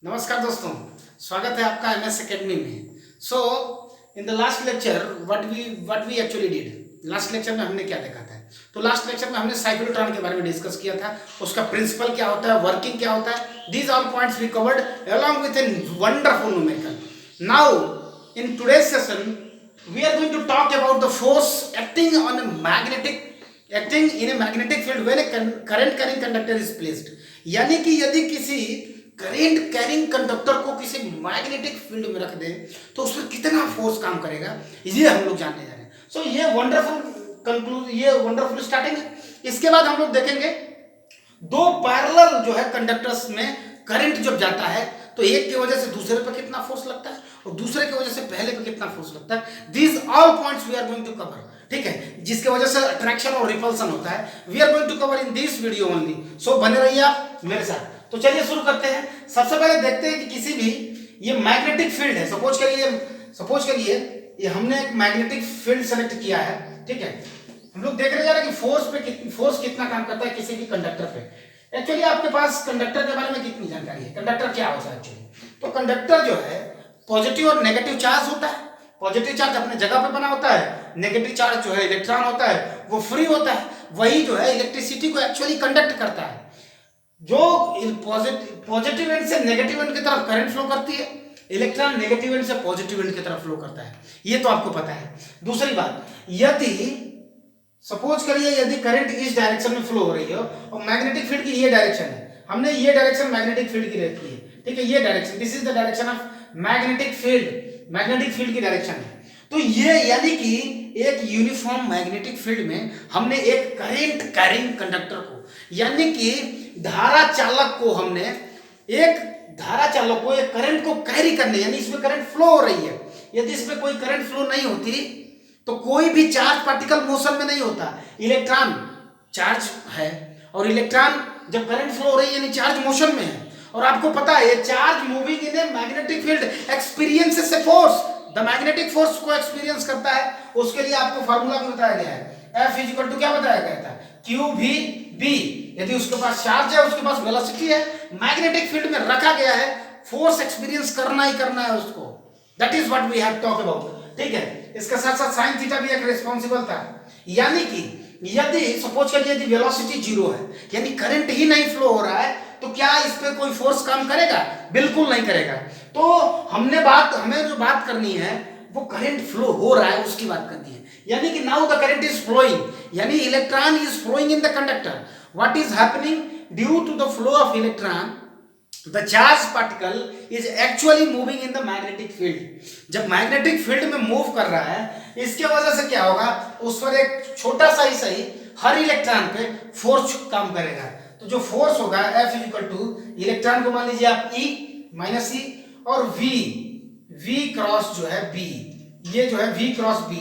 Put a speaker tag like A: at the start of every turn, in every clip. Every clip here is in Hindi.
A: नमस्कार दोस्तों, स्वागत है आपका एमएस एकेडमी में। So in the last lecture what we actually did. Last lecture में हमने क्या देखा था? तो लास्ट लेक्चर में हमने साइक्लोट्रॉन के बारे में डिस्कस किया था। उसका प्रिंसिपल क्या होता है, वर्किंग क्या होता है, these all points we covered along with a wonderful numerical. Now in today's session we are going to talk about the force acting in a magnetic field when a current carrying conductor is placed। यानी कि यदि किसी करेंट कैरिंग कंडक्टर को किसी मैग्नेटिक फील्ड में रख दें तो उस पर कितना फोर्स काम करेगा, ये हम लोग जानने जा रहे हैं। सो ये वंडरफुल स्टार्टिंग है। इसके बाद हम लोग देखेंगे दो पैरेलल जो है कंडक्टर्स में करंट जब जाता है तो एक की वजह से दूसरे पर कितना फोर्स लगता है और दूसरे की वजह से पहले पर कितना फोर्स लगता है। These all points we are going to cover, ठीक है, जिसके वजह से अट्रैक्शन और रिपल्सन होता है। We are going to cover in this video only. So बने रहिए आप मेरे साथ। तो चलिए शुरू करते हैं। सबसे पहले देखते हैं कि किसी भी ये मैग्नेटिक फील्ड है, सपोज करिए ये हमने एक मैग्नेटिक फील्ड सेलेक्ट किया है, ठीक है। हम लोग देख रहे जा रहे हैं कि फोर्स कितना काम करता है किसी भी कंडक्टर पे। एक्चुअली आपके पास कंडक्टर के बारे में कितनी जानकारी है, कंडक्टर क्या होता है एक्चुअली? तो कंडक्टर जो है पॉजिटिव और नेगेटिव चार्ज होता है। पॉजिटिव चार्ज अपने जगह पे बना होता है, नेगेटिव चार्ज जो है इलेक्ट्रॉन होता है वो फ्री होता है। वही जो है इलेक्ट्रिसिटी को एक्चुअली कंडक्ट करता है। जो पॉजिटिव एंड से नेगेटिव एंड की तरफ करंट फ्लो करती है, इलेक्ट्रॉन नेगेटिव एंड से पॉजिटिव एंड की तरफ फ्लो करता है, ये तो आपको पता है। दूसरी बात, यदि सपोज करिए यदि करंट इस डायरेक्शन में फ्लो हो रही है और मैग्नेटिक फील्ड की ये डायरेक्शन है, हमने ये डायरेक्शन मैग्नेटिक फील्ड की रखी है, ठीक है, ये direction, this is the direction of magnetic field की डायरेक्शन है। तो ये यानी कि एक यूनिफॉर्म मैग्नेटिक फील्ड में हमने एक करंट कैरिंग कंडक्टर को यानी कि धारा चालक को एक करंट को कैरी करने, यानी इसमें करंट फ्लो हो रही है। यदि इसमें कोई करंट फ्लो नहीं होती तो कोई भी चार्ज पार्टिकल मोशन में नहीं होता। इलेक्ट्रॉन चार्ज है और इलेक्ट्रॉन जब करंट फ्लो हो रही है यानी चार्ज मोशन में है। और आपको पता है ये charge moving in a magnetic field experiences a force, the magnetic force को एक्सपीरियंस करता है। उसके लिए आपको फार्मूला भी बताया गया है, F इक्वल टू क्या बताया गया था, QVB। यदि उसके पास चार्ज है, उसके पास वेलोसिटी है, मैग्नेटिक फील्ड में रखा गया है, फोर्स एक्सपीरियंस करना ही करना है उसको। That is what we have talk about, ठीक है। इसके साथ साथ साइन थीटा भी एक रिस्पांसिबल था। यानी कि यदि सपोज करिए यदि वेलोसिटी जीरो है यानी करंट ही नहीं फ्लो हो रहा है तो क्या इस पे कोई फोर्स काम करेगा? बिल्कुल नहीं करेगा। तो हमें जो बात करनी है वो करंट फ्लो हो रहा है उसकी बात करनी है। यानी कि now the current is flowing, यानी electron is flowing in the conductor. What is happening? Due to the flow of electron the charge particle is actually moving in the magnetic field. जब मैग्नेटिक फील्ड में मूव कर रहा है इसके वजह से क्या होगा, उस पर एक छोटा सा ही सही हर इलेक्ट्रॉन पे फोर्स काम करेगा। तो जो फोर्स होगा F इक्वल टू इलेक्ट्रॉन को मान लीजिए आप E माइनस E और V क्रॉस जो है B, ये जो है V क्रॉस B,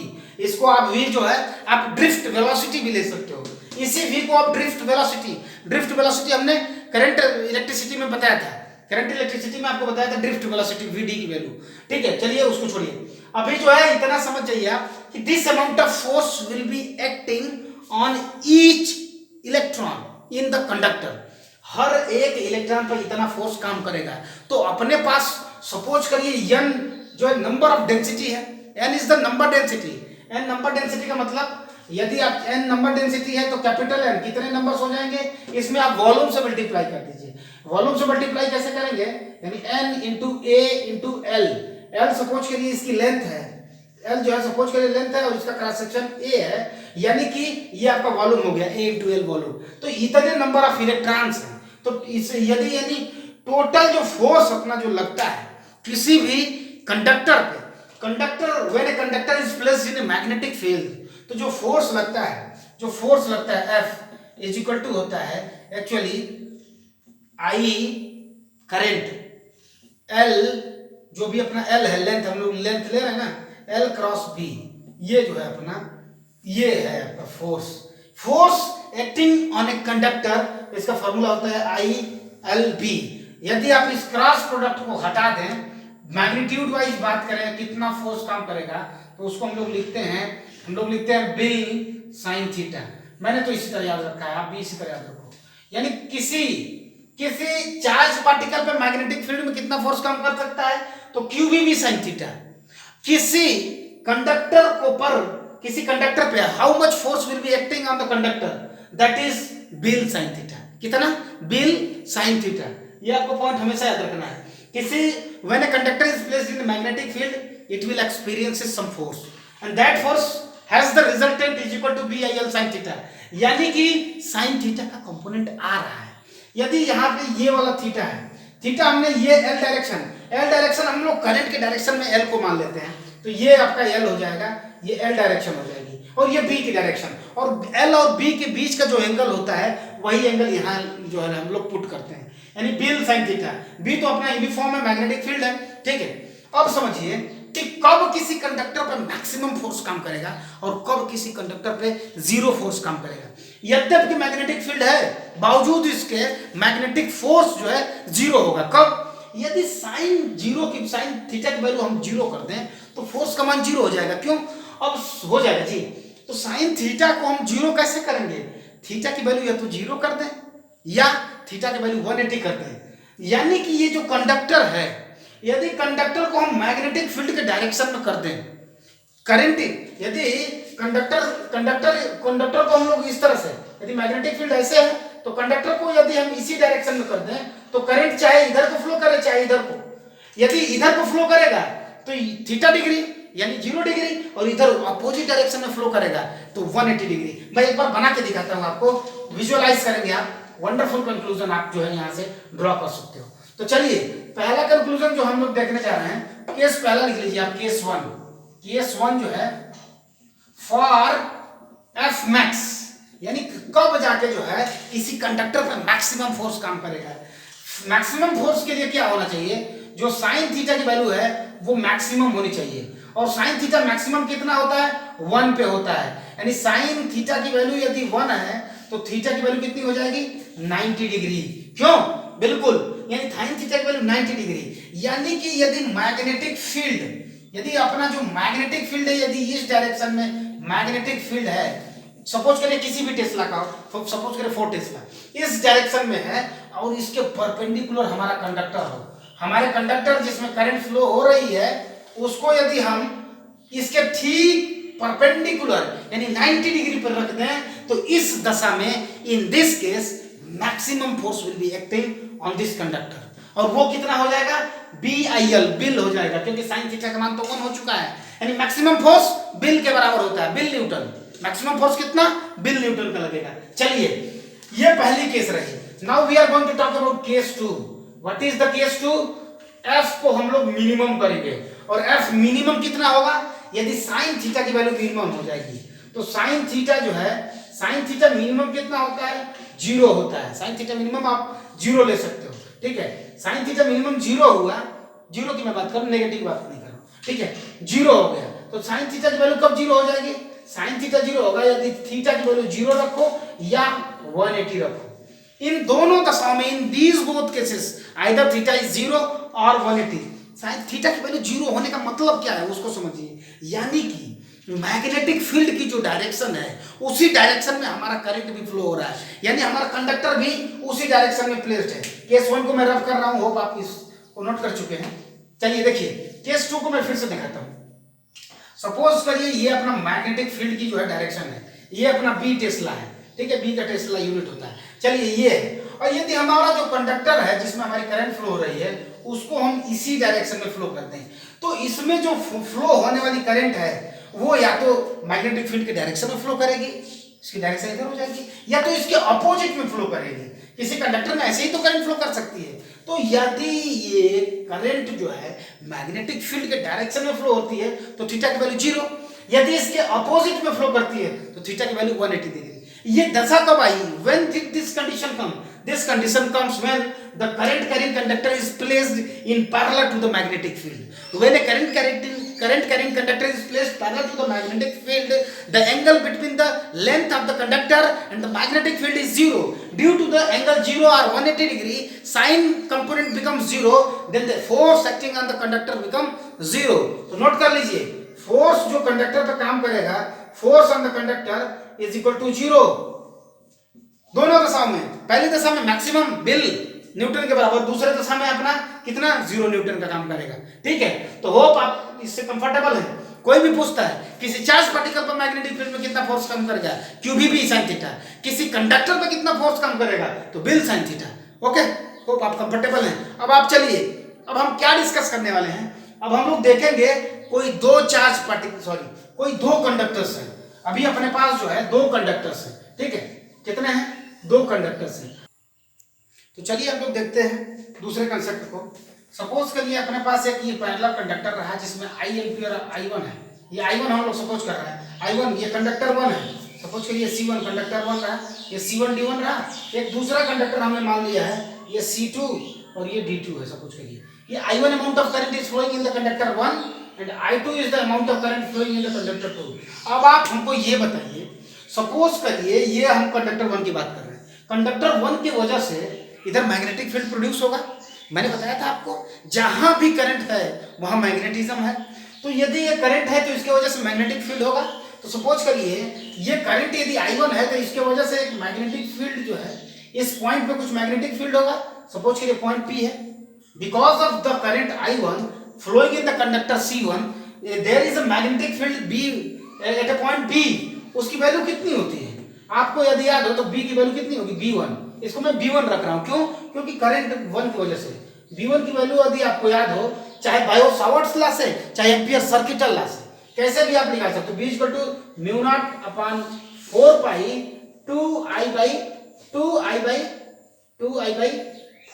A: इसको आप V जो है आप ड्रिफ्ट वेलोसिटी भी ले सकते हो। इसी V को आप ड्रिफ्ट वेलोसिटी हमने करंट इलेक्ट्रिसिटी में बताया था। करंट इलेक्ट्रिसिटी में आपको बताया था ड्रिफ्ट वेलोसिटी VD की वैल्यू, ठीक है। चलिए उसको छोड़िए, अभी जो है इतना समझ जाइए आप कि this amount of force will be acting on each electron in the conductor. हर एक इलेक्ट्रॉन पर इतना फोर्स काम करेगा। तो अपने पास सपोज करिए n जो है नंबर ऑफ डेंसिटी है, n is the number density. n number density का मतलब यदि आप n नंबर डेंसिटी है तो कैपिटल N कितने नंबर्स हो जाएंगे, इसमें आप वॉल्यूम से मल्टीप्लाई कर दीजिए। वॉल्यूम से मल्टीप्लाई कैसे करेंगे, यानी n into A into L। L suppose करिए इसकी लेंथ है, L जो है सपोज करिए लेंथ है और इसका क्रॉस सेक्शन A है, यानी कि ये आपका वॉल्यूम हो गया A इंटू L वॉल्यूम। तो इतने नंबर ऑफ इलेक्ट्रॉन्स हैं। तो इस यदि यानी टोटल जो फोर्स अपना जो लगता है किसी भी कंडक्टर पे, when a conductor is placed in a magnetic field, तो जो फोर्स लगता है F इज इक्वल टू होता है एक्चुअली I करंट, L जो भी अपना L है लेंथ, हम लोग लेंथ ले रहे हैं ना, L क्रॉस B, ये जो है अपना ये है आपका force acting on a conductor. इसका फॉर्मूला होता है ILB। यदि आप इस क्रॉस प्रोडक्ट को हटा दें, मैग्नीट्यूड वाइज बात करें कितना फोर्स काम करेगा, तो उसको हम लोग लिखते हैं B साइन थीटा। मैंने तो इसी तरह याद रखा है, आप भी इसी तरह याद रखो। यानी किसी चार्ज पार्टिकल पे मैग्नेटिक फील्ड में कितना फोर्स काम कर सकता है, तो QVB sin थीटा। किसी कंडक्टर पे how much force will be acting on the conductor, that is BIL sin theta. कितना? BIL sin theta. ये आपको पॉइंट हमेशा याद रखना है। किसी when a conductor is placed in magnetic field it will experiences some force and that force has the resultant is equal to BIL sin theta. यानी कि sin थीटा का कंपोनेंट आ रहा है। यदि यहाँ पे ये वाला थीटा है, थीटा हमने ये L डायरेक्शन हम लोग करंट के डायरेक्शन में L को मान लेते हैं, तो ये आपका L हो जाएगा, ये L डायरेक्शन हो जाएगी और ये B की डायरेक्शन, और L और B के बीच का जो एंगल होता है वही एंगल यहाँ जो है हम लोग पुट करते हैं, यानी बिल sin थीटा। B तो अपना यूनिफॉर्म है, मैग्नेटिक फील्ड है, ठीक है। अब समझिए कि कब किसी कंडक्टर पर मैक्सिमम फोर्स काम करेगा और कब किसी कंडक्टर पे जीरो फोर्स काम करेगा। यद्यपि मैग्नेटिक फील्ड है, बावजूद इसके मैग्नेटिक फोर्स जो है जीरो होगा। कब? यदि साइन थीटा की वैल्यू हम जीरो कर दें तो फोर्स का मान जीरो हो जाएगा। क्यों? अब हो जाएगा जी। तो साइन थीटा को हम जीरो कैसे करेंगे? थीटा की वैल्यू या तो जीरो कर दें या थीटा की वैल्यू 180 कर दें। यानी कि ये जो कंडक्टर है, यदि कंडक्टर को हम मैग्नेटिक फील्ड के डायरेक्शन में कर दें, करंट यदि कंडक्टर को हम लोग इस तरह से, यदि मैग्नेटिक फील्ड ऐसे है तो कंडक्टर को यदि हम इसी डायरेक्शन में कर दें तो करंट चाहे इधर को फ्लो करे चाहे इधर को, यदि इधर को फ्लो करेगा तो थीटा डिग्री यानी 0 डिग्री, और इधर अपोजिट डायरेक्शन में फ्लो करेगा तो 180 डिग्री। मैं एक बार बना के दिखाता हूं आपको, विजुअलाइज करेंगे आप, वंडरफुल कंक्लूजन आप जो है यहां से ड्रॉ कर सकते हो। तो चलिए पहला कंक्लूजन जो हम लोग देखने जा रहे हैं, केस पहला लिख लीजिए आप, केस वन जो है फॉर F मैक्स, यानी कब जाके जो है किसी कंडक्टर पर मैक्सिमम फोर्स काम करेगा। मैक्सिमम फोर्स के लिए क्या होना चाहिए? जो साइन थीटा की वैल्यू है वो मैक्सिमम होनी चाहिए, और साइन थीटा मैक्सिमम कितना होता है? 1 पे होता है। यानी साइन थीटा की वैल्यू यदि 1 है तो थीटा की वैल्यू कितनी हो जाएगी? 90 डिग्री। क्यों? बिल्कुल, यानी साइन थीटा की वैल्यू 90 डिग्री। यानी कि यदि मैग्नेटिक फील्ड, यदि अपना जो मैग्नेटिक फील्ड है, यदि इस डायरेक्शन में मैग्नेटिक फील्ड है, सपोज करें किसी भी टेस्ला का, सपोज करें 4 टेस्ला इस डायरेक्शन में है और इसके परपेंडिकुलर हमारा कंडक्टर हो, हमारे कंडक्टर जिसमें करंट फ्लो हो रही है उसको यदि हम इसके ठीक परपेंडिकुलर यानी 90 डिग्री पर रख दें तो इस दशा में, in this case, maximum force will be acting on this conductor, और वो कितना हो जाएगा? BIL, बिल हो जाएगा, क्योंकि साइन थीटा का मान तो 1 हो चुका है। यानी मैक्सिमम फोर्स बिल के बराबर होता है, बिल न्यूटन। मैक्सिमम फोर्स कितना? बिल न्यूटन का लगेगा। चलिए ये पहली केस रही। Now we are going to talk about case 2। What is the case 2? F को हम लोग मिनिमम करेंगे, और F मिनिमम कितना होगा? यदि साइन थीटा की वैल्यू मिनिमम हो जाएगी तो साइन थीटा जो है, साइन थीटा मिनिमम कितना होता है? 0 होता है। साइन थीटा मिनिमम आप 0 ले सकते हो, ठीक है। साइन थीटा मिनिमम 0 हुआ, 0 की मैं बात करूं, नेगेटिव बात नहीं करूं, ठीक है। 0 हो गया तो साइन थीटा की वैल्यू कब 0 हो जाएगी? साइन थीटा 0 होगा यदि थीटा की वैल्यू 0 रखो या 180 रखो। इन दोनों दशाओं में, in these both cases, either theta is 0 और 180। साइन थीटा की वैल्यू 0 होने का मतलब क्या है उसको समझिए। यानी कि मैग्नेटिक फील्ड की जो डायरेक्शन है उसी डायरेक्शन में हमारा करंट भी फ्लो हो रहा है, यानी हमारा कंडक्टर भी उसी डायरेक्शन में प्लेस्ड है। केस 1 को मैं रफ कर रहा हूं, होप आप इसको नोट कर चुके हैं। चलिए देखिए केस 2 को मैं फिर से दिखाता हूं। सपोज करिए ये अपना मैग्नेटिक फील्ड की जो है डायरेक्शन है, ये अपना B टेस्ला है, ठीक है। B का टेस्ला यूनिट होता है। चलिए ये है, और यदि हमारा जो कंडक्टर है जिसमें हमारी करंट फ्लो हो रही है उसको हम इसी डायरेक्शन में फ्लो करते हैं, तो इसमें जो फ्लो होने वाली करंट है वो या तो मैग्नेटिक फील्ड के डायरेक्शन में फ्लो करेगी, इसकी डायरेक्शन इधर हो जाएगी, या तो इसके अपोजिट में फ्लो करेगी। किसी कंडक्टर में ऐसे ही तो करंट फ्लो कर सकती है। तो यदि ये करंट जो है मैग्नेटिक फील्ड के डायरेक्शन में फ्लो होती है तो थीटा की वैल्यू 0, यदि इसके अपोजिट में फ्लो करती है तो थीटा की वैल्यू 180 डिग्री। ये दशा कब आई? When did this condition come? This condition comes when the current carrying conductor is placed in parallel to the magnetic field. When a current carrying conductor is placed parallel to the magnetic field, the angle between the length of the conductor and the magnetic field is 0. Due to the angle 0 or 180 degree, sine component becomes 0. Then the force acting on the conductor become 0. तो नोट कर लीजिए, फोर्स जो कंडक्टर पर काम करेगा, force on the conductor is equal to 0 दोनों दशाओं में। पहली दशा में मैक्सिमम बिल न्यूटन के बराबर, दूसरे दशा में अपना कितना 0 न्यूटन का काम करेगा। ठीक है, तो होप आप इससे कंफर्टेबल है। कोई भी पूछता है किसी चार्ज पार्टिकल पर मैग्नेटिक फील्ड में कितना फोर्स काम करेगा, QVB sin थीटा, किसी कंडक्टर पर कितना फोर्स काम करेगा, तो bill sin theta. Okay, hope आप कंफर्टेबल हैं। अब आप चलिए, अब हम क्या डिस्कस करने वाले हैं, अब हम लोग देखेंगे कोई दो चार्ज पार्टिकल, सॉरी कोई दो कंडक्टर्स हैं। अभी अपने पास जो है दो कंडक्टर्स हैं। ठीक है, कितने हैं, दो कंडक्टर्स हैं। तो चलिए हम लोग देखते हैं दूसरे कंसेप्ट को। सपोज करिए अपने पास एक ये पैरेलल कंडक्टर रहा जिसमें I एम्पीयर I1 है। ये I1 हम लोग सपोज कर रहे हैं, I1 ये कंडक्टर 1 है। सपोज करिए C1 कंडक्टर 1 रहा, ये C1 D1 रहा। एक दूसरा कंडक्टर हमने मान लिया है ये C2 और ये D2 है। सपोज करिए ये I1 amount of current is flowing in the conductor 1 and I2 is the amount of current flowing in the conductor 2। अब आप हमको ये बताइए, सपोज करिए ये हम कंडक्टर 1 की बात कर रहे हैं, कंडक्टर 1 की वजह से इधर मैग्नेटिक फील्ड प्रोड्यूस होगा। मैंने बताया था आपको जहां भी करंट है वहां मैग्नेटिज्म है। तो यदि ये करंट है तो इसके वजह से मैग्नेटिक फील्ड होगा। तो सपोज करिए ये करंट यदि I1 है तो इसके वजह से एक मैग्नेटिक फील्ड जो है इस पॉइंट पे कुछ मैग्नेटिक फील्ड होगा। सपोज करिए पॉइंट P है, because of the current I1 flowing in the conductor C1 there is a magnetic field B at a point B। उसकी वैल्यू कितनी होती है आपको यदि याद हो तो B की वैल्यू कितनी होगी, B1। इसको मैं B1 रख रहा हूं, क्यों, क्योंकि करंट 1 की वजह से। B1 की वैल्यू यदि आपको याद हो, चाहे बायो सावर्ट्स लॉ से चाहे एम्पियर सर्किटल लॉ से, कैसे भी आप निकाल सकते हो। B equal to mu not upon 4 pi 2I by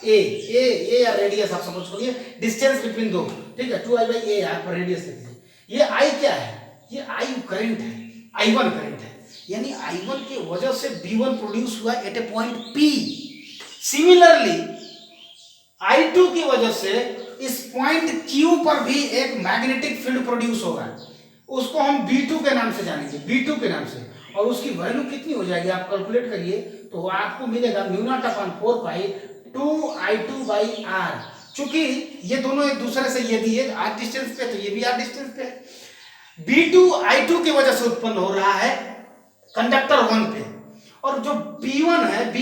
A: A या रेडियस आप समझ करिए, डिस्टेंस बिटवीन दो। ठीक है, 2I बाई ए आप रेडियस लिख दीजिए। ये I क्या है, ये I करंट है, I1 करंट है, यानी I1 की वजह से B1 प्रोड्यूस हुआ एट ए पॉइंट P। सिमिलरली I2 की वजह से इस पॉइंट Q पर भी एक मैग्नेटिक फील्ड प्रोड्यूस होगा। उसको हम B2 के नाम से जानेंगे, B2 के नाम से। और उसकी वैल्यू कितनी हो जाएगी आप कैलकुलेट करिए तो आपको मिलेगा mu not upon 4 pi 2I2 by R। चूंकि ये दोनों एक दूसरे से यदि ये R डिस्टेंस पे तो ये भी R डिस्टेंस पे है। B2 I2 की वजह से उत्पन्न हो रहा है कंडक्टर 1 पे, और जो B1 है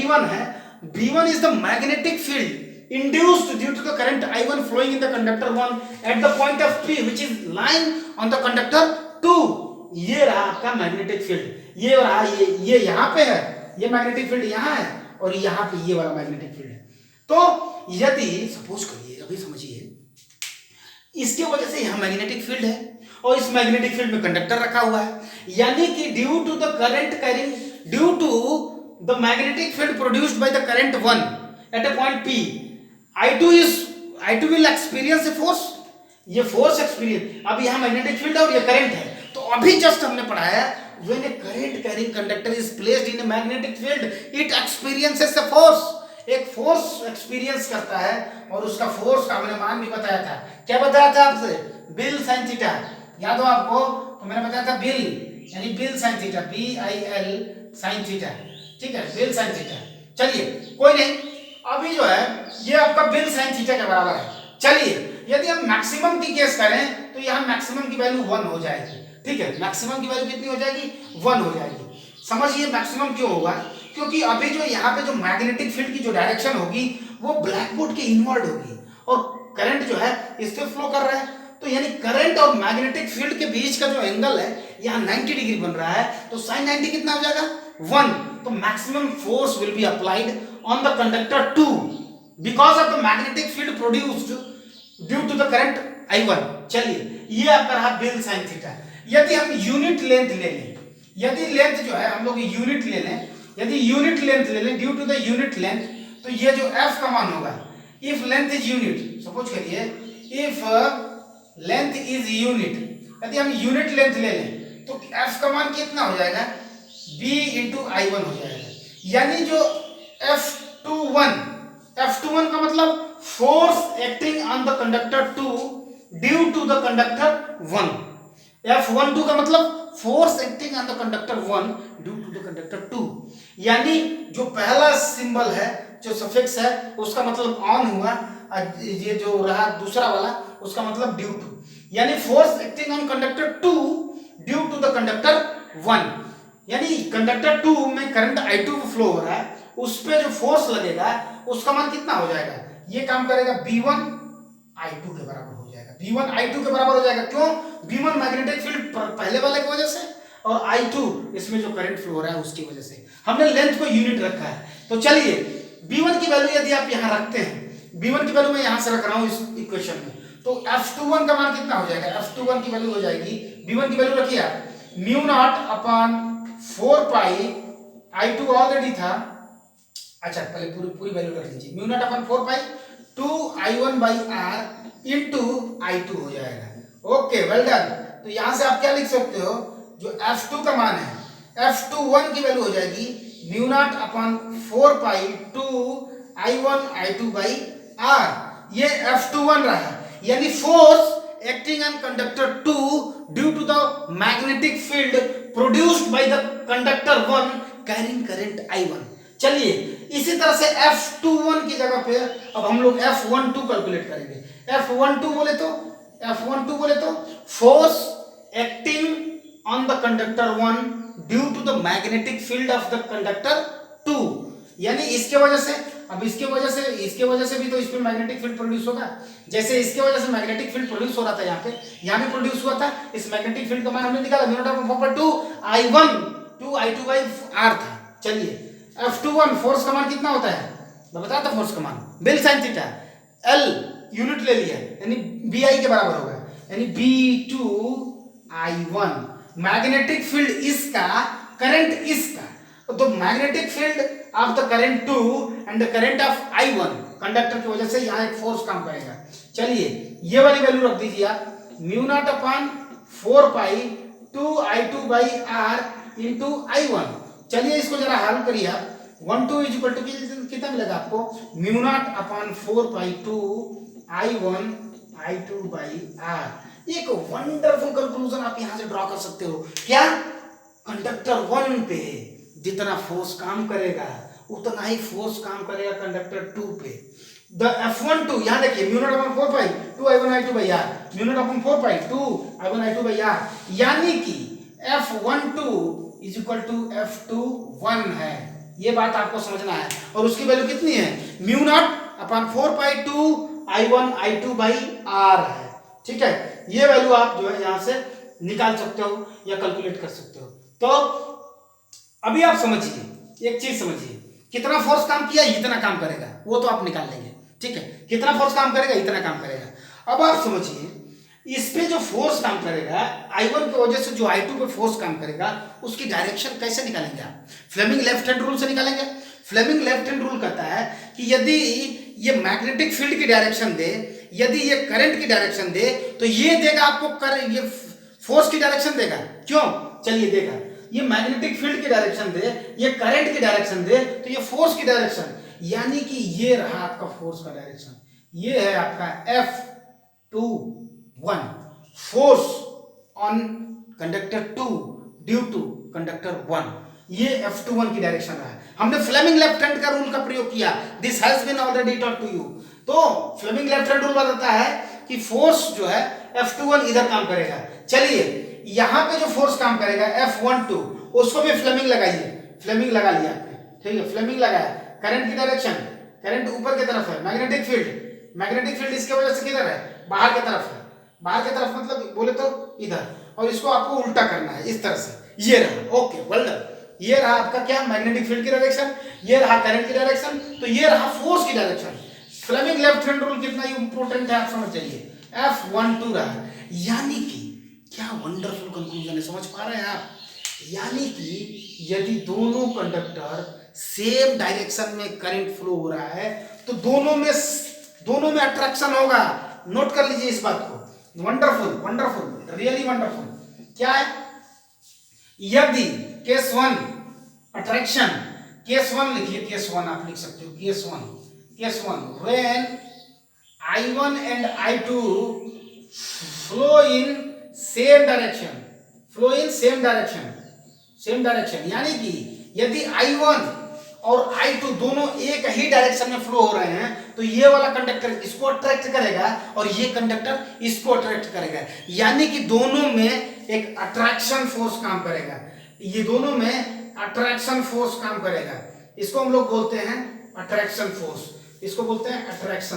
A: B1 is the magnetic field induced due to the current I1 flowing in the conductor 1 at the point of P which is lying on the conductor 2। ये रहा आपका मैग्नेटिक फील्ड, ये रहा ये यहाँ पे है, ये मैग्नेटिक फील्ड यहाँ है और यहाँ पे ये वाला मैग्नेटिक फील्ड है। तो यदि सपोज करिए, अभी समझिए, इसके वजह से यहाँ मैग्नेटिक फील्ड है और इस मैग्नेटिक फील्ड में कंडक्टर रखा हुआ है, यानी कि due to the current carrying, due to the magnetic field produced by the current 1 at a point P, I2 will experience a force। ये फोर्स एक्सपीरियंस, अब यहाँ मैग्नेटिक फील्ड है और ये करंट है। तो अभी जस्ट हमने पढ़ा है when a current carrying conductor is placed in a magnetic field it experiences a force। एक फोर्स एक्सपीरियंस करता है और उसका फोर्स का हमने मान भी बताया था। क्या बताया था आपसे, बिल साइन थीटा, याद हो आपको, तो मैंने बताया था बिल यानी bill sine theta, BIL sine theta. ठीक है, बिल साइन थीटा। चलिए कोई नहीं, अभी जो है ये आपका बिल साइन थीटा के बराबर है। चलिए यदि हम मैक्सिमम की केस करें तो यहाँ मैक्सिमम की वैल्यू 1 हो जाएगी। ठीक है, मैक्सिमम की वैल्यू कितनी हो जाएगी, 1 हो जाएगी। समझिए मैक्सिमम क्यों होगा, क्योंकि अभी जो यहाँ पे जो मैग्नेटिक फील्ड की जो डायरेक्शन होगी वो ब्लैक बोर्ड के इनवर्ड होगी और करंट जो है इस पे फ्लो कर रहा है। तो यानी करंट और मैग्नेटिक फील्ड के बीच का जो एंगल है यहाँ 90 डिग्री बन रहा है, तो sin 90 कितना हो जाएगा, 1। तो maximum force will be applied on the conductor 2 because of the magnetic field produced due to the current I1। चलिए ये आपका रहा बिल साइन थीटा। यदि हम यूनिट लेंथ ले लें, यदि लेंथ जो है हम लोग यूनिट ले लें, यदि यूनिट लेंथ ले लें due to the unit length, तो ये जो f का मान होगा, if length is unit, suppose करिए इफ लेंथ इज यूनिट, यदि हम यूनिट लेंथ ले लें तो f का मान कितना हो जाएगा, b इंटू I1 हो जाएगा। यानी जो F21 का मतलब force acting on the conductor 2 due to the conductor 1। F12 का मतलब force acting on the conductor 1 due to the conductor 2। यानी जो पहला सिंबल है, जो सफिक्स है, उसका मतलब ऑन हुआ, ये जो रहा दूसरा वाला उसका मतलब ड्यू टू, यानी force acting on conductor 2 due to the conductor 1। यानी कंडक्टर 2 में करंट I2 फ्लो हो रहा है उस पे जो फोर्स लगेगा उसका मान कितना हो जाएगा, ये काम करेगा V1 I2 के बराबर हो जाएगा। V1 I2 के बराबर हो जाएगा, क्यों? V1 मैग्नेटिक फील्ड पहले वाले की वजह से और I2 इसमें जो करंट फ्लो हो रहा है उसकी वजह से। हमने लेंथ को यूनिट रखा है। तो चलिए V1 की वैल्यू यदि आप यहाँ रखते हैं, V1 की वैल्यू मैं यहाँ से रख रहा हूँ इस इक्वेशन में, तो F21 का मान कितना हो जाएगा, F21 की वैल्यू हो जाएगी, V1 की वैल्यू रखिए आप, mu not upon 4 pi, I2 already था, अच्छा पहले पूरी वैल्यू रख लीजिए, mu not upon 4 pi 2I1 by R into I2 हो जाएगा। Okay well done. तो यहां से आप क्या लिख सकते हो, जो F2 का मान है, F21 की वैल्यू हो जाएगी mu not upon 4 pi 2I1 I2 by R। ये F21 रहा, यानी force acting on conductor 2 due to the magnetic field produced by the conductor 1 carrying current I1। चलिए इसी तरह से F21 की जगह पे अब हम लोग F12 कैलकुलेट करेंगे। F12 बोले तो force acting on the conductor 1 due to the magnetic field of the conductor 2, यानी इसके वजह से, अब इसके वजह से भी तो इसमें मैग्नेटिक फील्ड प्रोड्यूस होगा। जैसे इसके वजह से मैग्नेटिक फील्ड प्रोड्यूस हो रहा था, यहाँ भी प्रोड्यूस हुआ था। इस मैग्नेटिक फील्ड का मान हमने निकाला, mu not upon 2I1 2I2 by R था। चलिए F21 फोर्स का मान कितना होता है, मैं बताया था फोर्स का मान BIL sine theta, L unit ले लिया, यानी BI के बराबर होगा, यानी B2I1। मैग्नेटिक फील्ड इसका, करंट इसका, तो magnetic field of the current 2 and the current of I1 conductor की वजह से यहाँ एक फोर्स काम करेगा। चलिए ये वाली वैल्यू रख दीजिए आप, mu not upon 4 pi 2I2 by R into I1। चलिए इसको जरा हल करिए आप, 1 2 इज इक्वल टू कितना मिलेगा आपको, mu not upon 4 pi 2I1 I2 by R। एक वंडरफुल कंक्लूजन आप यहां से ड्रॉ कर सकते हो, क्या? कंडक्टर 1 पे जितना फोर्स काम करेगा उतना ही फोर्स काम करेगा कंडक्टर 2 पे। द F12 यहां देखिए, mu not upon 4 pi 2I1 I2 by R, mu not upon 4 pi 2I1 I2 by R, यानी कि F12 is equal to F21 है। ये बात आपको समझना है। और उसकी वैल्यू कितनी है, mu not upon 4 pi 2I1 I2 by R है। ठीक है, ये वैल्यू आप जो है यहां से निकाल सकते हो या कैलकुलेट कर सकते हो। तो अभी आप समझिए, एक चीज समझिए, कितना फोर्स काम किया इतना काम करेगा, वो तो आप निकाल लेंगे। ठीक है, कितना फोर्स काम करेगा इतना काम करेगा। अब आप समझिए इस पे जो फोर्स काम करेगा I1 की वजह से, जो I2 पे फोर्स काम करेगा उसकी डायरेक्शन कैसे निकालेंगे आप? फ्लेमिंग लेफ्ट हैंड रूल से निकालेंगे। फ्लेमिंग लेफ्ट हैंड रूल कहता है कि यदि ये मैग्नेटिक फील्ड की डायरेक्शन दे, यदि ये करंट की डायरेक्शन दे, तो ये देगा आपको ये फोर्स की डायरेक्शन देगा। क्यों? चलिए देगा, ये मैग्नेटिक फील्ड की डायरेक्शन दे, ये करंट की डायरेक्शन दे, तो ये फोर्स की डायरेक्शन, यानी कि ये रहा आपका फोर्स का डायरेक्शन, ये है आपका F21 force on conductor 2 due to conductor 1, ये F21 की डायरेक्शन रहा है। हमने फ्लेमिंग लेफ्ट हैंड का रूल का प्रयोग किया, this has been already taught to you. तो फ्लेमिंग लेफ्ट हैंड रूल बताता है कि फोर्स जो है F21 इधर काम करेगा। चलिए यहां पे जो फोर्स काम करेगा F12, उसको भी फ्लेमिंग लगाइए, फ्लेमिंग लगा लिया आपने, ठीक है, फ्लेमिंग लगाया। करंट की डायरेक्शन, करंट ऊपर की तरफ है, मैग्नेटिक फील्ड इसके वजह से किधर है, बाहर की तरफ है, बाहर की तरफ मतलब बोले तो इधर, और इसको आपको उल्टा करना है इस तरह से, ये रहा। ओके वेल डन, ये रहा आपका क्या, मैग्नेटिक फील्ड की डायरेक्शन, ये रहा करंट की डायरेक्शन, तो ये रहा फोर्स की direction. Fleming left hand rule कितना इंपॉर्टेंट है आप समझ जाइए, F12 रहा, यानी कि क्या वंडरफुल कंक्लूजन है, समझ पा रहे हैं आप? यानी कि यदि दोनों कंडक्टर सेम डायरेक्शन में करंट फ्लो हो रहा है तो दोनों में अट्रैक्शन होगा। नोट कर लीजिए इस बात को, वंडरफुल रियली वंडरफुल। क्या है? यदि केस 1 अट्रैक्शन, केस 1 लिखिए, केस 1 आप लिख सकते हो, case 1 when I1 and I2 flow in same direction, यानी कि यदि I1 और I2 दोनों एक ही डायरेक्शन में फ्लो हो रहे हैं तो ये वाला कंडक्टर इसको अट्रैक्ट करेगा और ये कंडक्टर इसको अट्रैक्ट करेगा, यानी कि दोनों में एक अट्रैक्शन फोर्स काम करेगा, ये दोनों में अट्रैक्शन फोर्स काम करेगा। इसको हम लोग बोलते हैं अट्रैक्शन फोर्स, इसको बोलते हैं attraction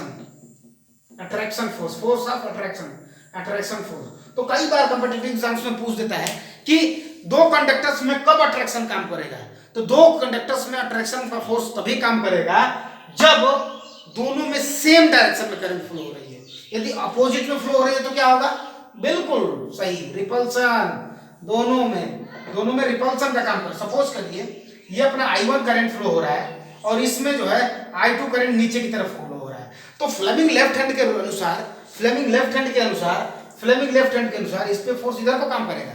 A: force, force of attraction force. तो कई बार कॉम्पिटिटिव एग्जाम्स में पूछ देता है कि दो कंडक्टर्स में कब अट्रैक्शन काम करेगा। तो दो कंडक्टर्स में अट्रैक्शन का फोर्स तभी काम करेगा जब दोनों में सेम डायरेक्शन में करंट फ्लो हो रही है। यदि अपोजिट में फ्लो हो रही है तो क्या होगा? बिल्कुल सही, रिपल्सन। दोनों में रिपल्सन का काम कर। सपोज करिए ये अपना I1 करंट फ्लो हो रहा है और इसमें जो है I2 करंट नीचे की तरफ फ्लो हो रहा है। तो फ्लेमिंग लेफ्ट हैंड के अनुसार इस पे फोर्स इधर को काम करेगा,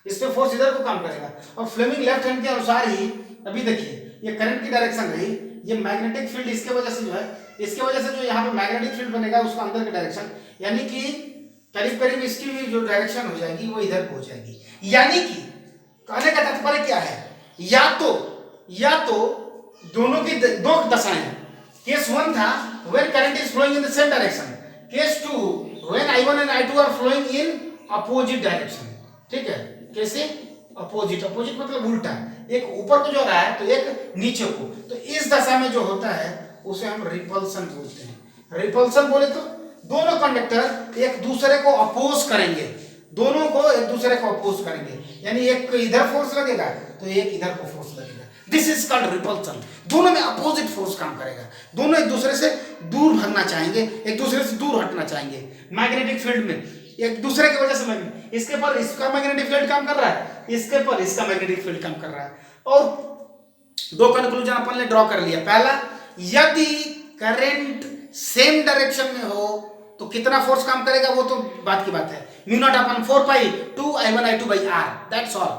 A: इस पे फोर्स इधर को काम करेगा। और फ्लेमिंग लेफ्ट हैंड के अनुसार ही अभी देखिए ये करंट की डायरेक्शन रही, ये मैग्नेटिक फील्ड इसके वजह से जो है, इसके वजह से जो यहाँ पे मैग्नेटिक फील्ड बनेगा उसका अंदर की डायरेक्शन, यानी कि करीब करीब इसकी भी जो डायरेक्शन हो जाएगी वो इधर को हो जाएगी। यानी कि कहने का तात्पर्य क्या है, या तो दोनों की दो दशाएं हैं। केस 1 था when current is flowing in the same direction, case 2 when I1 and I2 are flowing in opposite direction. ठीक है, कैसे? अपोजिट मतलब उल्टा, एक ऊपर को जो रहा है तो एक नीचे को। तो इस दशा में जो होता है उसे हम रिपल्सन बोलते हैं। रिपल्सन बोले तो दोनों कंडक्टर एक दूसरे को अपोज करेंगे, यानी एक को इधर फोर्स लगेगा तो एक इधर को फोर्स लगेगा। This is called repulsion. दोनों में अपोजिट फोर्स काम करेगा, दोनों एक दूसरे से दूर भागना चाहेंगे, एक दूसरे से दूर हटना चाहेंगे। मैग्नेटिक फील्ड में एक दूसरे की वजह से इसके पर इसका मैग्नेटिक फील्ड काम कर रहा है, इसके पर इसका मैग्नेटिक फील्ड काम कर रहा है। और दो कंक्लूजन अपन ने ड्रॉ कर लिया। पहला, यदि करंट सेम डायरेक्शन में हो तो कितना फोर्स काम करेगा वो तो बात की बात है, μ0/4π 2I1 I2 by R, that's all.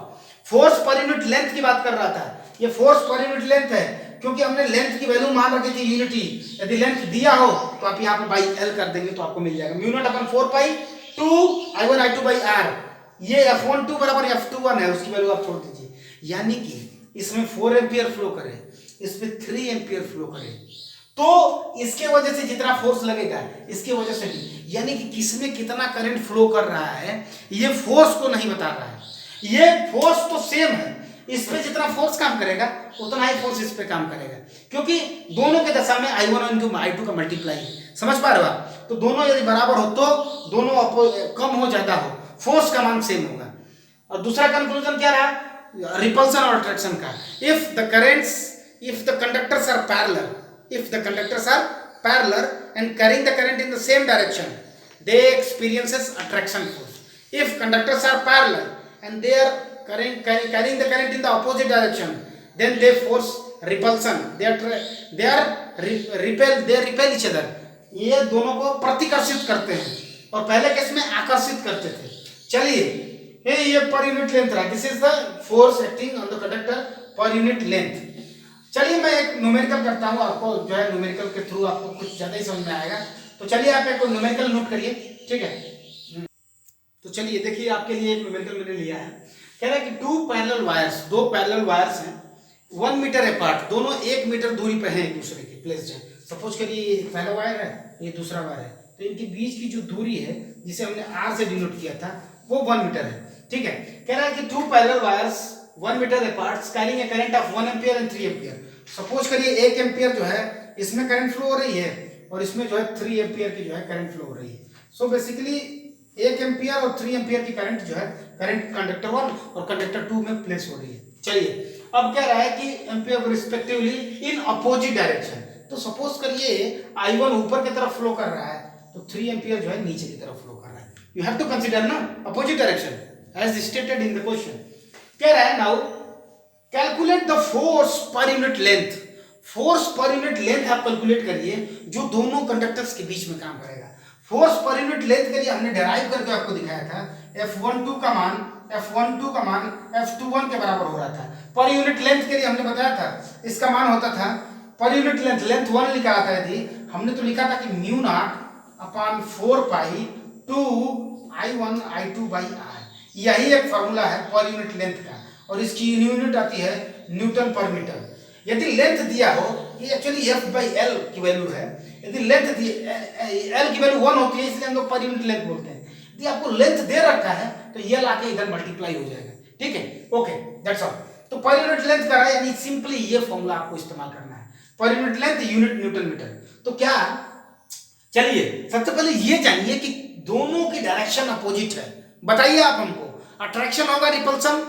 A: Force per unit length की बात कर रहा था, ये फोर्स पर यूनिट लेंथ है क्योंकि हमने लेंथ की वैल्यू मान रखी थी यूनिटी। यदि लेंथ दिया हो तो आप यहाँ पे बाई L कर देंगे तो आपको मिल जाएगा μ0/4π 2I1 I2 by R। ये F12 बराबर F21 है, उसकी वैल्यू आप छोड़ दीजिए। यानी कि इसमें 4 एम्पियर फ्लो करे, इसमें 3 एम्पियर फ्लो करे, तो इसके वजह से जितना फोर्स लगेगा इसके वजह से भी, यानी कि किसमें कितना करंट फ्लो कर रहा है ये फोर्स को नहीं बता रहा है। ये फोर्स तो सेम है, इस पे जितना फोर्स काम करेगा उतना ही फोर्स इस पे काम करेगा, क्योंकि दोनों के दशा में I1 और I2 का मल्टीप्लाई है। समझ पा रहे हो आप? तो दोनों यदि बराबर हो तो दोनों कम हो ज्यादा हो, फोर्स का मान सेम होगा। और दूसरा कंक्लूजन क्या रहा रिपल्सन और अट्रैक्शन का? If the conductors are parallel and carrying the current in the same direction, they experiences attraction force. If conductors are parallel and they are carrying the current in the opposite direction, then they force repulsion. They repel each other. ये दोनों को प्रतिकर्षित करते हैं और पहले केस में आकर्षित करते थे। चलिए ये पर यूनिट लेंथ रहा, this is the force acting on the conductor पर यूनिट लेंथ। चलिए मैं एक न्यूमेरिकल करता हूँ, आपको जो है न्यूमेरिकल के थ्रू आपको कुछ ज्यादा ही समझ में आएगा। तो चलिए आप एक न्यूमेरिकल नोट करिए, ठीक है। तो चलिए देखिए आपके लिए एक न्यूमेरिकल मैंने लिया है। कह रहा है कि दो पैरेलल वायर्स हैं 1 मीटर अपार्ट, दोनों 1 मीटर दूरी पर हैं एक दूसरे के, प्लेस्ड हैं। सपोज करिए ये पहला वायर है, ये दूसरा वायर है, तो इनके बीच की जो दूरी है जिसे हमने R से डिनोट किया था वो 1 मीटर है, ठीक है। कह रहा है कि 2 parallel wires 1 metre apart carrying a current of 1 ampere and 3 ampere. Suppose करिए 1 एम्पियर जो है इसमें करंट फ्लो हो रही है और इसमें जो है 3 एम्पियर की जो है करंट फ्लो हो रही है। सो बेसिकली 1 एम्पियर और 3 एम्पियर की करंट जो है करंट कंडक्टर 1 और कंडक्टर 2 में प्लेस हो रही है। चलिए अब क्या रहा है कि एम्पियर रिस्पेक्टिवली इन अपोजिट डायरेक्शन। तो सपोज करिए I1 ऊपर की तरफ फ्लो कर रहा है तो 3 एम्पियर जो है नीचे की तरफ फ्लो कर रहा है। यू हैव टू कंसीडर ना opposite direction as stated in the question. कह रहा है now calculate the force per unit length. Force per unit length आप कैलकुलेट करिए जो दोनों कंडक्टर्स के बीच में काम करेगा। फोर्स पर यूनिट लेंथ के लिए हमने डेराइव करके आपको दिखाया था F12 का मान F21 के बराबर हो रहा था। पर यूनिट लेंथ के लिए हमने बताया था इसका मान होता था पर यूनिट लेंथ 1 लिखा था, यदि हमने तो लिखा था कि μ0/4π 2I1 I2 by R। यही एक फॉर्मूला है पर यूनिट लेंथ का और इसकी यूनिट आती है न्यूटन पर मीटर। यदि लेंथ दिया हो, ये एक्चुअली F/L की वैल्यू है, यदि लेंथ L की वैल्यू 1 होती है इसलिए हम लोग पर यूनिट लेंथ बोलते हैं। यदि आपको लेंथ दे रखा है तो ये लाके इधर मल्टीप्लाई हो जाएगा, ठीक है। Okay that's all. तो पर यूनिट लेंथ का है, यानी सिंपली ये फॉर्मूला आपको इस्तेमाल करना है, per unit length unit newton metre. तो क्या, चलिए सबसे पहले ये जानिए कि दोनों की डायरेक्शन अपोजिट है। बताइए आप हमको, अट्रैक्शन होगा रिपल्सन,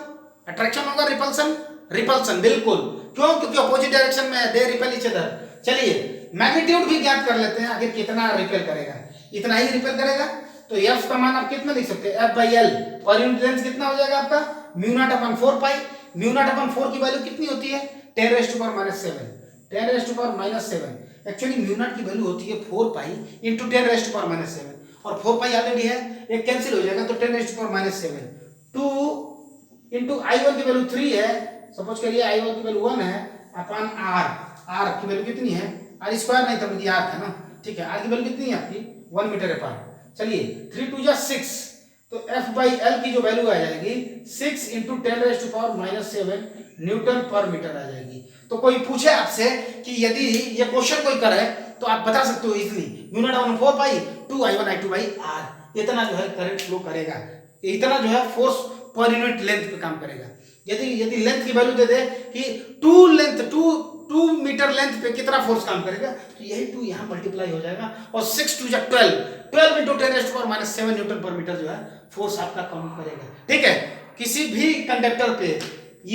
A: अट्रैक्शन होगा रिपल्सन, रिपल्सन बिल्कुल, क्यों? क्योंकि अपोजिट डायरेक्शन में है, दे रिपेल ईच अदर। चलिए मैग्नीट्यूड भी ज्ञात कर लेते हैं, आखिर कितना रिपेल करेगा, इतना ही रिपेल करेगा। तो एफ का मान आप कितना लिख सकते हैं, एफ बाई एल, पर यूनिट लेंथ कितना हो जाएगा आपका, mu not upon 4 pi. Mu not upon 4 की वैल्यू कितनी होती है, 10 raised to power -7, 10 raised to power -7। Actually mu naught की वैल्यू होती है 4 pi into 10 raised to power -7, और 4 पाई ऑलरेडी है, एक कैंसिल हो जाएगा, तो 10 raised to power -7 2 into I1 की वैल्यू 3 है, सपोज करिए I1 की वैल्यू 1 है अपॉन R, R की वैल्यू कितनी है, R स्क्वायर नहीं था बल्कि R था ना, ठीक है। R की वैल्यू कितनी है आपकी 1 मीटर अपार। चलिए 3 2 जा 6, तो F बाई एल की जो वैल्यू आ जाएगी 6 into 10 raised to power -7 Newton पर मीटर आ जाएगी। तो कोई पूछे आपसे कि यदि ये क्वेश्चन कोई करे तो आप बता सकते हो easily, mu not upon 4 pi 2 I1 I2 by R, इतना जो है करंट फ्लो करेगा, इतना जो है फोर्स पर यूनिट लेंथ पे काम करेगा। यदि लेंथ की वैल्यू दे दे कि 2 मीटर लेंथ पे कितना फोर्स काम करेगा, तो यही 2 यहाँ मल्टीप्लाई हो जाएगा, और 6 2 जा 12 into 10 raised to power -7 Newton पर मीटर जो है फोर्स आपका काउंट करेगा। ठीक है, किसी भी कंडक्टर पे,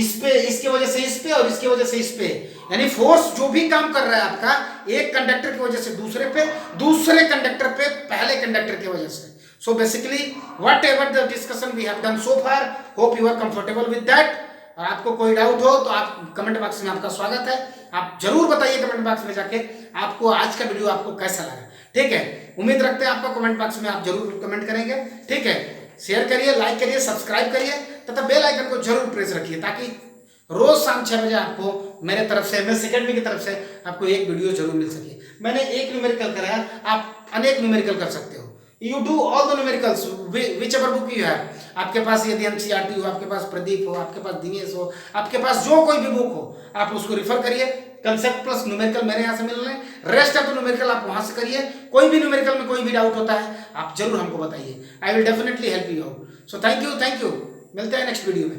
A: इस पे, इसके वजह से इस पे, और इसके वजह से इस पे, यानी फोर्स जो भी काम कर रहा है आपका एक कंडक्टर की वजह से दूसरे पे, दूसरे कंडक्टर पे पहले कंडक्टर की वजह से। So basically whatever the discussion we have done so far, hope you are comfortable with that। और आपको कोई डाउट हो तो आप कमेंट बॉक्स में, आपका स्वागत है, आप जरूर बताइए कमेंट बॉक्स में जाके आपको आज का वीडियो आपको कैसा लगा। ठीक है, उम्मीद रखते हैं आपका कमेंट बॉक्स में आप जरूर कमेंट करेंगे। ठीक है, शेयर करिए, लाइक करिए, सब्सक्राइब करिए तथा बेल आइकन को जरूर प्रेस रखिए, ताकि रोज शाम 6 बजे आपको मेरे तरफ से, मेरे एकेडमी की तरफ से आपको एक वीडियो जरूर मिल सके। मैंने एक न्यूमेरिकल कराया, आप अनेक न्यूमेरिकल कर सकते हो। You do all the numericals whichever book you have। आपके पास यदि NCERT हो, आपके पास प्रदीप हो, आपके पास दिनेश हो, आपके पास जो कोई भी बुक हो, आप उसको रिफर करिए। कंसेप्ट प्लस न्यूमेरिकल मेरे यहाँ से मिल रहे हैं, रेस्ट ऑफ द न्यूमेरिकल आप वहाँ से करिए। कोई भी न्यूमेरिकल में कोई भी डाउट होता है आप जरूर हमको बताइए, I will definitely help you out. So thank you, मिलते हैं नेक्स्ट वीडियो में।